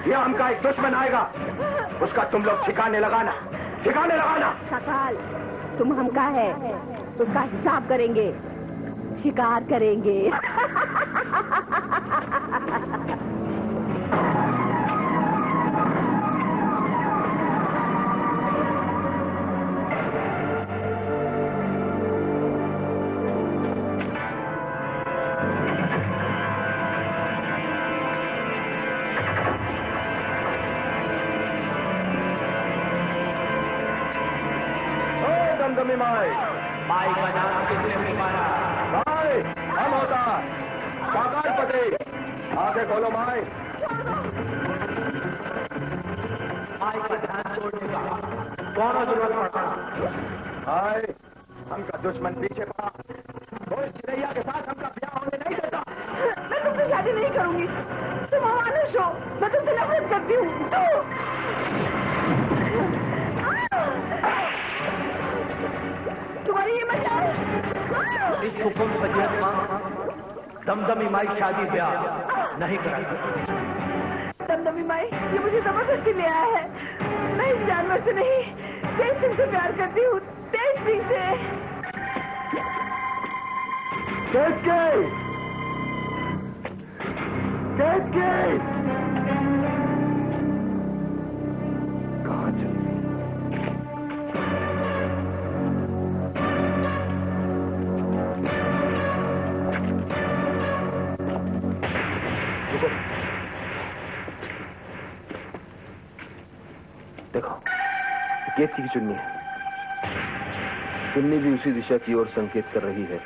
यहाँ हमका एक दुश्मन आएगा, उसका तुम लोग ठिकाने लगाना। शाकाल, तुम हमका है, उसका हिसाब करेंगे, शिकार करेंगे। माई का नाम किसने पुकारा? माई, हम होता शाकाल पति, आगे खोलो माई। माई का ध्यान छोड़ने का कौन जरूरत पड़ा? माई, हमका दुश्मन पीछे पड़ा, कोई चिड़ैया के साथ हमका ब्याह होने नहीं देता। मैं तुमसे शादी नहीं करूंगी, तुम अमानुष हो, मैं तुमसे नफरत करती हूँ। तुम्हारी ये मजाल। इस हुकुम सजियत मां, दमदमी माई शादी ब्याह नहीं कराती। दमदमी माई, ये मुझे जबरदस्ती ले आया है। मैं इस जानवर से नहीं, तेज सिंह से प्यार करती हूँ, तेज सिंह से। कहाँ चली? देखो, केतकी की चुन्नी है। चुन्नी भी उसी दिशा की ओर संकेत कर रही है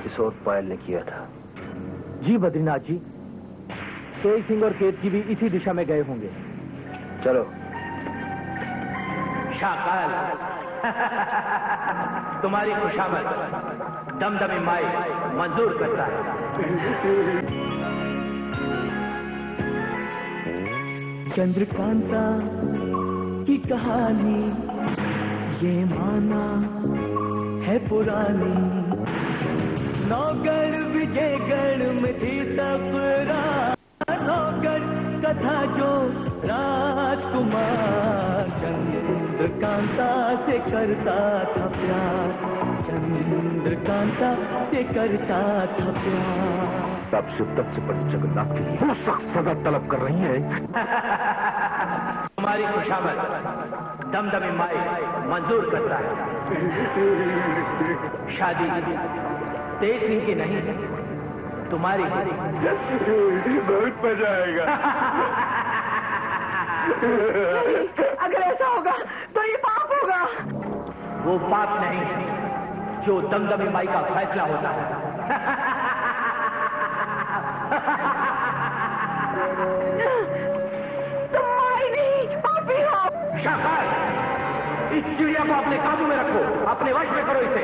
जिस ओर पायल ने किया था। जी बद्रीनाथ जी, तेज सिंह और केतकी भी इसी दिशा में गए होंगे। चलो। शाकाल, तुम्हारी खुशामद दमदमी माई मंजूर करता है। चंद्रकांता की कहानी ये माना है पुरानी, नौगढ़ विजयगढ़ में थी तकरार, नौगढ़ कथा जो राजकुमार चंद्रकांता से करता था प्यार, चंद्रकांता से करता था प्यार। आप शिवदत्त से पंडित जगन्नाथ के लिए सख्त सजा तलब कर रही हैं। तुम्हारी खुशामद दमदमी माई मंजूर करता है। शादी तेज सिंह की नहीं, तुम्हारी। बहुत मजा आएगा। अगर ऐसा होगा तो ये पाप होगा। वो पाप नहीं जो दमदमी माई का फैसला होता है। तुम माई नहीं, पापी हो। शाकाल, इस चिड़िया को अपने काबू में रखो, अपने वश में करो इसे।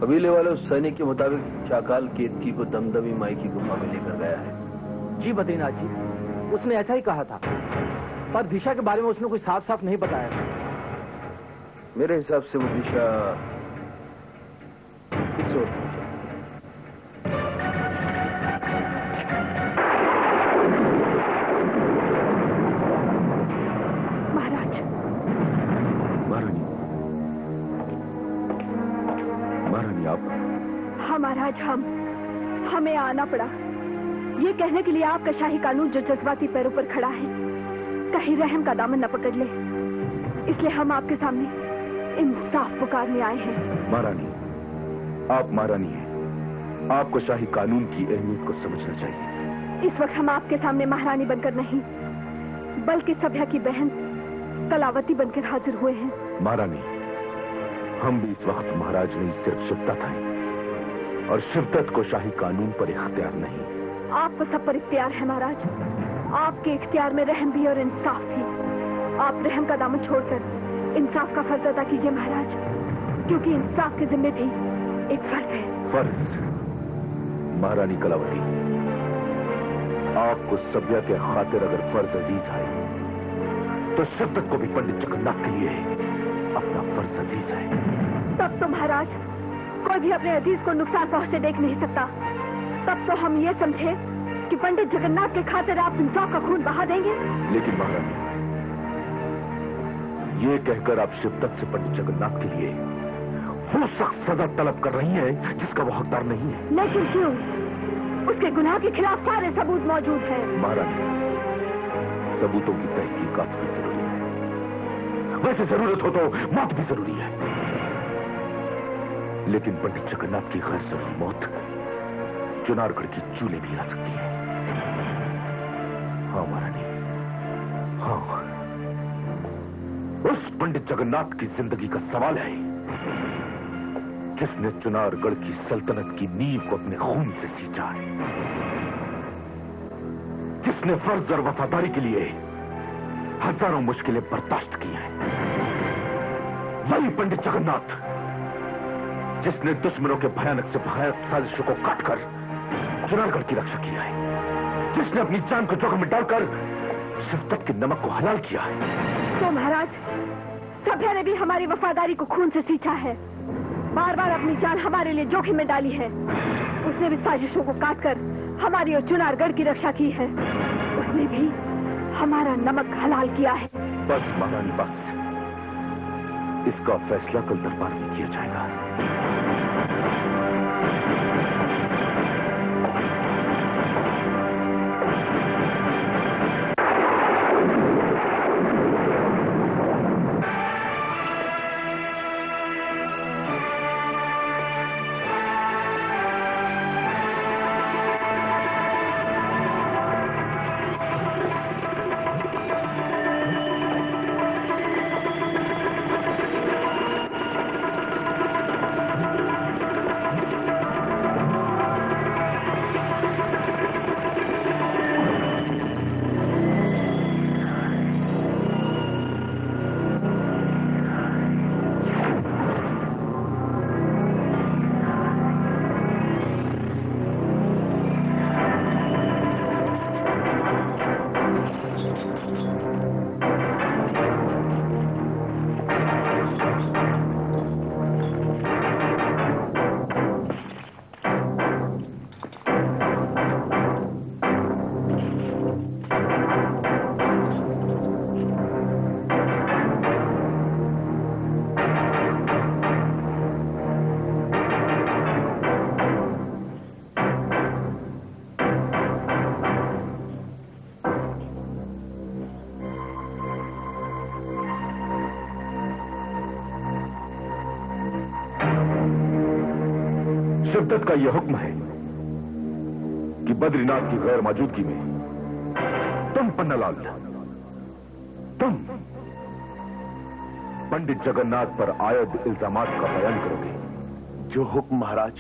कबीले वाले उस सैनिक के मुताबिक शाकाल केतकी को दमदमी माई की गुफा में लेकर गया है। जी बद्रीनाथ जी, उसने ऐसा ही कहा था, पर दिशा के बारे में उसने कुछ साफ साफ नहीं बताया था। मेरे हिसाब से वो दिशा इस ओर। महाराज। महारानी आप? हाँ महाराज, हमें आना पड़ा ये कहने के लिए आपका शाही कानून जो जज्बाती पैरों पर खड़ा है कहीं रहम का दामन न पकड़ ले, इसलिए हम आपके सामने इंसाफ पुकारने आए हैं। महारानी, आप महारानी हैं, आपको शाही कानून की अहमियत को समझना चाहिए। इस वक्त हम आपके सामने महारानी बनकर नहीं बल्कि सभ्या की बहन कलावती बनकर हाजिर हुए हैं। महारानी, हम भी इस वक्त महाराज नहीं, सिर्फ शिवदत्त हैं, और शिवदत्त को शाही कानून पर इख्तियार नहीं। आपको सब पर इख्तियार है महाराज। आपके इख्तियार में रहम भी और इंसाफ भी। आप रहम का दामन छोड़कर इंसाफ का फर्ज अदा कीजिए महाराज, क्योंकि इंसाफ के जिम्मे भी एक फर्ज है। फर्ज? महारानी कलावती, आपको सभ्या के खातिर अगर फर्ज अजीज है तो शिवदत्त को भी पंडित जगन्नाथ के लिए अपना फर्ज अजीज है। तब तो महाराज कोई भी अपने अजीज को नुकसान पहुंचते देख नहीं सकता। तब तो हम ये समझे कि पंडित जगन्नाथ के खातिर आप इंसाफ का खून बहा देंगे। लेकिन महारानी, ये कहकर आप शिवदत्त से पंडित जगन्नाथ के लिए वो सख्त सजा तलब कर रही हैं जिसका वो हकदार नहीं है। लेकिन क्यों? उसके गुनाह के खिलाफ सारे सबूत मौजूद हैं। महारानी, सबूतों की तहकीकात भी जरूरी है। वैसे जरूरत हो तो मौत भी जरूरी है, लेकिन पंडित जगन्नाथ की गैर जरूरी मौत चुनारगढ़ की चूल्हे भी ला सकती है। हाँ महारानी, हाँ। उस पंडित जगन्नाथ की जिंदगी का सवाल है जिसने चुनारगढ़ की सल्तनत की नींव को अपने खून से सींचा है, जिसने फर्ज और वफादारी के लिए हजारों मुश्किलें बर्दाश्त की हैं। वही पंडित जगन्नाथ जिसने दुश्मनों के भयानक से भयानक साजिशों को काटकर चुनारगढ़ की रक्षा किया है, जिसने अपनी जान को जोखिम में डालकर शिवदत्त के नमक को हलाल किया है। तो महाराज, सभ्या ने भी हमारी वफादारी को खून से सींचा है, बार बार अपनी जान हमारे लिए जोखिम में डाली है। उसने भी साजिशों को काटकर हमारी और चुनारगढ़ की रक्षा की है। उसने भी हमारा नमक हलाल किया है। बस महारानी, बस। इसका फैसला कल दरबार में किया जाएगा। शिवदत्त का यह हुक्म है कि बद्रीनाथ की गैर मौजूदगी में तुम पन्नालाल, तुम पंडित जगन्नाथ पर आयद इल्जामात का बयान करोगे। जो हुक्म महाराज।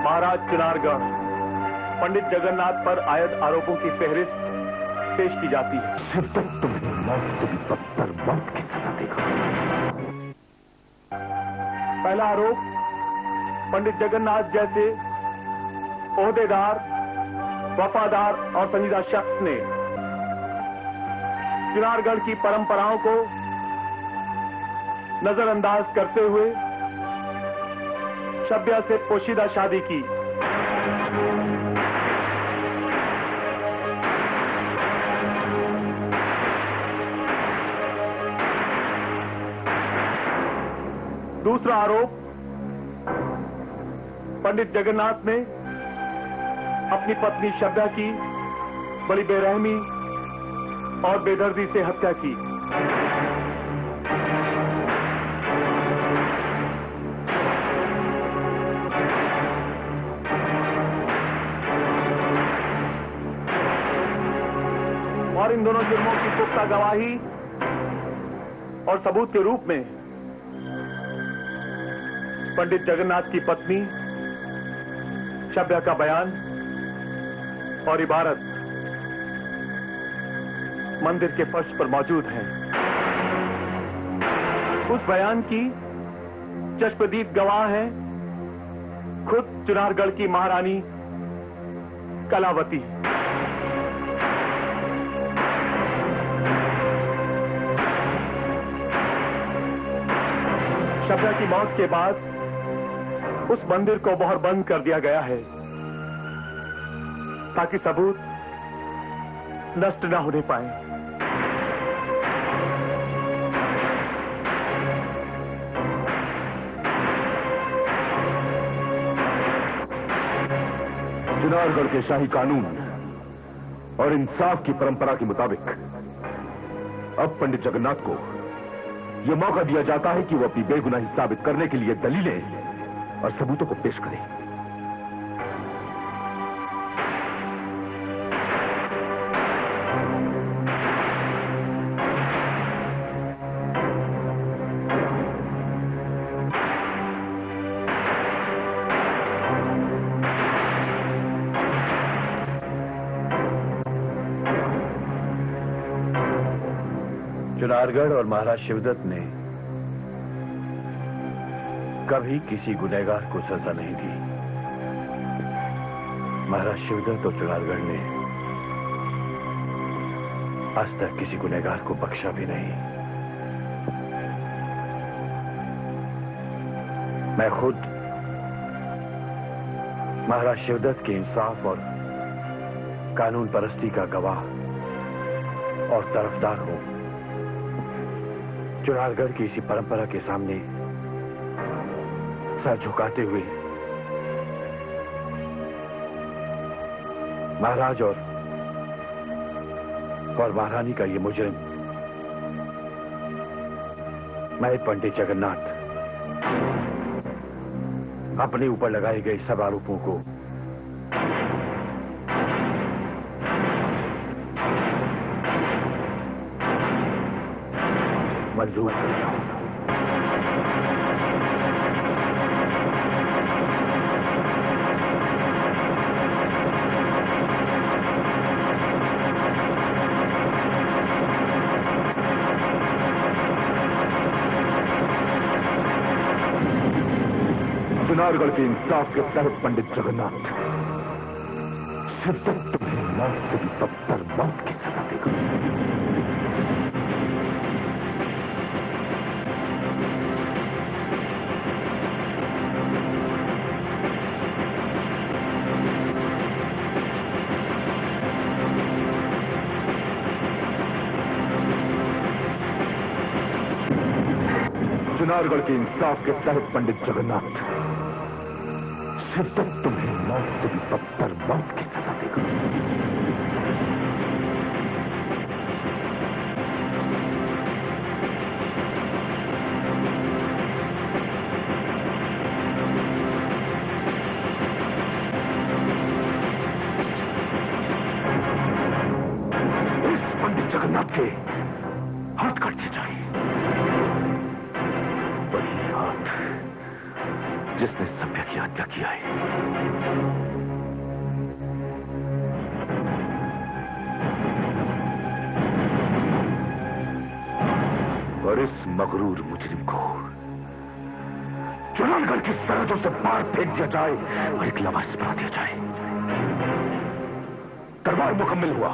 महाराज चुनारगढ़ पंडित जगन्नाथ पर आयद आरोपों की फहरिस्त पेश की जाती है। शिवदत्त तुम्हें मौत से भी बदतर मौत की सजा देगा। पहला आरोप, पंडित जगन्नाथ जैसे ओहदेदार, वफादार और संजीदा शख्स ने चुनारगढ़ की परंपराओं को नजरअंदाज करते हुए सभ्या से पोशीदा शादी की। दूसरा आरोप, पंडित जगन्नाथ ने अपनी पत्नी शब्दा की बड़ी बेरहमी और बेदर्दी से हत्या की। और इन दोनों जुर्मों की पुख्ता गवाही और सबूत के रूप में पंडित जगन्नाथ की पत्नी शब्दा का बयान और इबारत मंदिर के फर्श पर मौजूद है। उस बयान की चश्मदीद गवाह है खुद चुनारगढ़ की महारानी कलावती। शब्दा की मौत के बाद उस मंदिर को मोहर बंद कर दिया गया है ताकि सबूत नष्ट न होने पाए। चुनारगढ़ के शाही कानून और इंसाफ की परंपरा के मुताबिक अब पंडित जगन्नाथ को यह मौका दिया जाता है कि वो अपनी बेगुनाही साबित करने के लिए दलीलें और सबूतों को पेश करें। चुनारगढ़ और महाराज शिवदत्त ने कभी किसी गुनहगार को सजा नहीं दी। महाराज शिवदत्त और चुनारगढ़ ने आज तक किसी गुनहगार को बख्शा भी नहीं। मैं खुद महाराज शिवदत्त के इंसाफ और कानून परस्ती का गवाह और तरफदार हूं। चुनारगढ़ की इसी परंपरा के सामने सर झुकाते हुए महाराज और महारानी का ये मुजरिम मैं पंडित जगन्नाथ अपने ऊपर लगाए गए सब आरोपों को मंजूर करता हूं। चुनारगढ़ के इंसाफ के तहत पंडित जगन्नाथ शिवदत्त तुम्हें मौत से भी बदतर मौत की सजा देगा। चुनारगढ़ के इंसाफ के तहत पंडित जगन्नाथ शिवदत्त तुम्हें मौत से भी बदतर मौत की सजा देगा। इस पंडित जगन्नाथ के हाथ काट दिए जाए। वही हाथ जिसने सभ्य की हत्या किया है। और इस मगरूर मुजरिम को चुनारगढ़ की सरहदों से बाहर फेंक दिया जाए और एक लवारिस बना दिया जाए। दरबार मुकम्मल हुआ।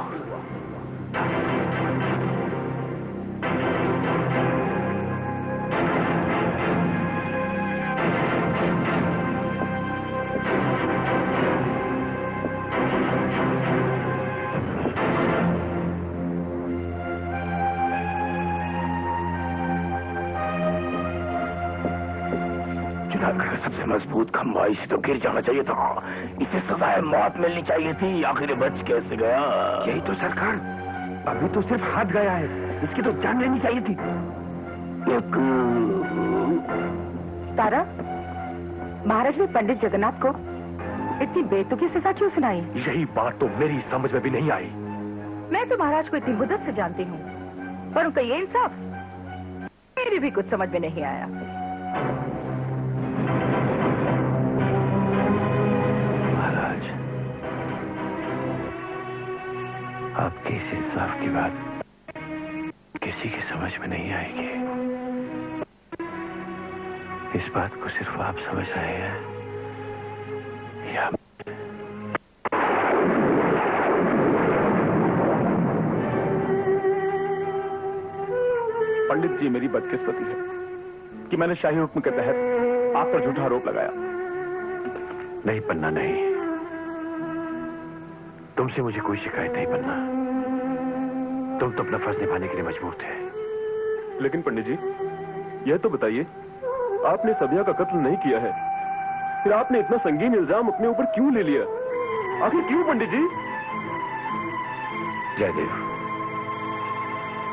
जूनागढ़ का सबसे मजबूत खंभा, इसे तो गिर जाना चाहिए था। इसे सजाए मौत मिलनी चाहिए थी, आखिर बच कैसे गया? यही तो सरकार, अभी तो सिर्फ हाथ गया है, इसकी तो जान लेनी चाहिए थी। तारा, महाराज ने पंडित जगन्नाथ को इतनी बेतुकी सजा क्यों सुनाई? यही बात तो मेरी समझ में भी नहीं आई। मैं तो महाराज को इतनी मुद्दत से जानती हूँ, पर उनका ये इंसाफ मेरी भी कुछ समझ में नहीं आया। महाराज, आपके इस इंसाफ की बात किसी की समझ में नहीं आएगी। इस बात को सिर्फ आप समझ आए हैं या पंडित जी, मेरी बदकिस्मती है कि मैंने शाही हुक्म के तहत आप पर झूठा आरोप लगाया। नहीं पन्ना, नहीं, तुमसे मुझे कोई शिकायत नहीं पन्ना। तुम तो अपना फर्ज निभाने के लिए मजबूर थे। लेकिन पंडित जी, यह तो बताइए, आपने सबिया का कत्ल नहीं किया है, फिर आपने इतना संगीन इल्जाम अपने ऊपर क्यों ले लिया? आखिर क्यों पंडित जी? जयदेव,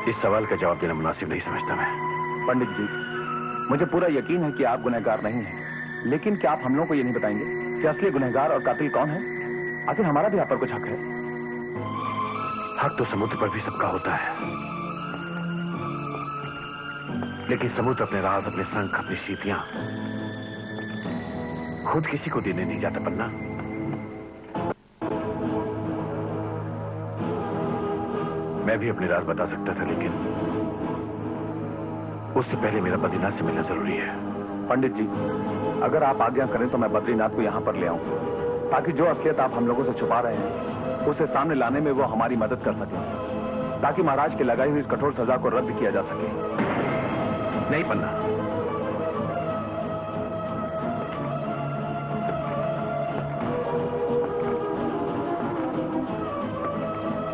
इस सवाल का जवाब देना मुनासिब नहीं समझता मैं। पंडित जी, मुझे पूरा यकीन है कि आप गुनहगार नहीं हैं, लेकिन क्या आप हम लोगों को ये नहीं बताएंगे कि असली गुनहगार और कातिल कौन है? आखिर हमारा भी आप पर कुछ हक है। हक तो समुद्र पर भी सबका होता है, लेकिन समुद्र अपने राज, अपने शंख, अपनी शीतियां खुद किसी को देने नहीं जाता पन्ना। मैं भी अपने राज बता सकता था, लेकिन उससे पहले मेरा बद्रीनाथ से मिलना जरूरी है। पंडित जी, अगर आप आज्ञा करें तो मैं बद्रीनाथ को यहाँ पर ले आऊं, ताकि जो असलियत आप हम लोगों से छुपा रहे हैं उसे सामने लाने में वो हमारी मदद कर सके, ताकि महाराज की लगाई हुई इस कठोर सजा को रद्द किया जा सके। नहीं पन्ना,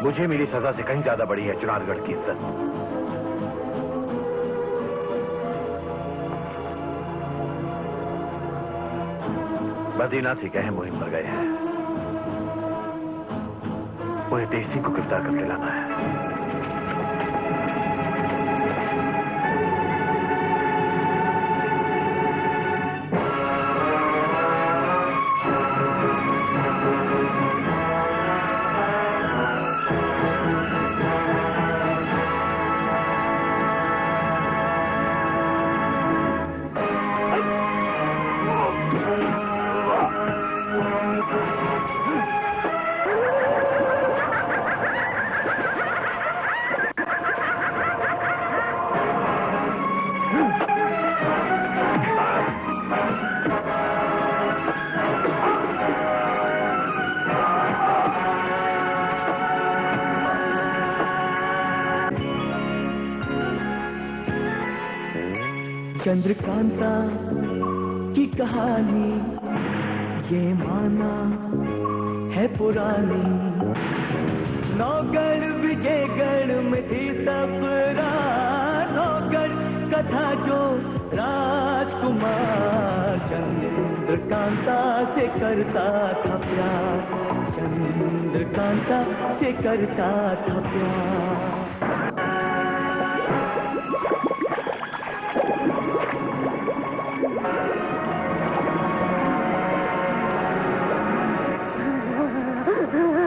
मुझे मेरी सजा से कहीं ज्यादा बड़ी है चुनारगढ़ की इज्जत। बद्रीनाथ एक अहम मुहिम पर गए हैं, उन्हें तेज सिंह को गिरफ्तार करके लाना है। चंद्रकांता की कहानी ये माना है पुरानी, नौगढ़ विजयगढ़ में थी तकरार, नौगढ़ कथा जो राजकुमार चंद्रकांता से करता था प्यार, चंद्रकांता से करता था प्यार।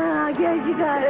आ गया शिकार।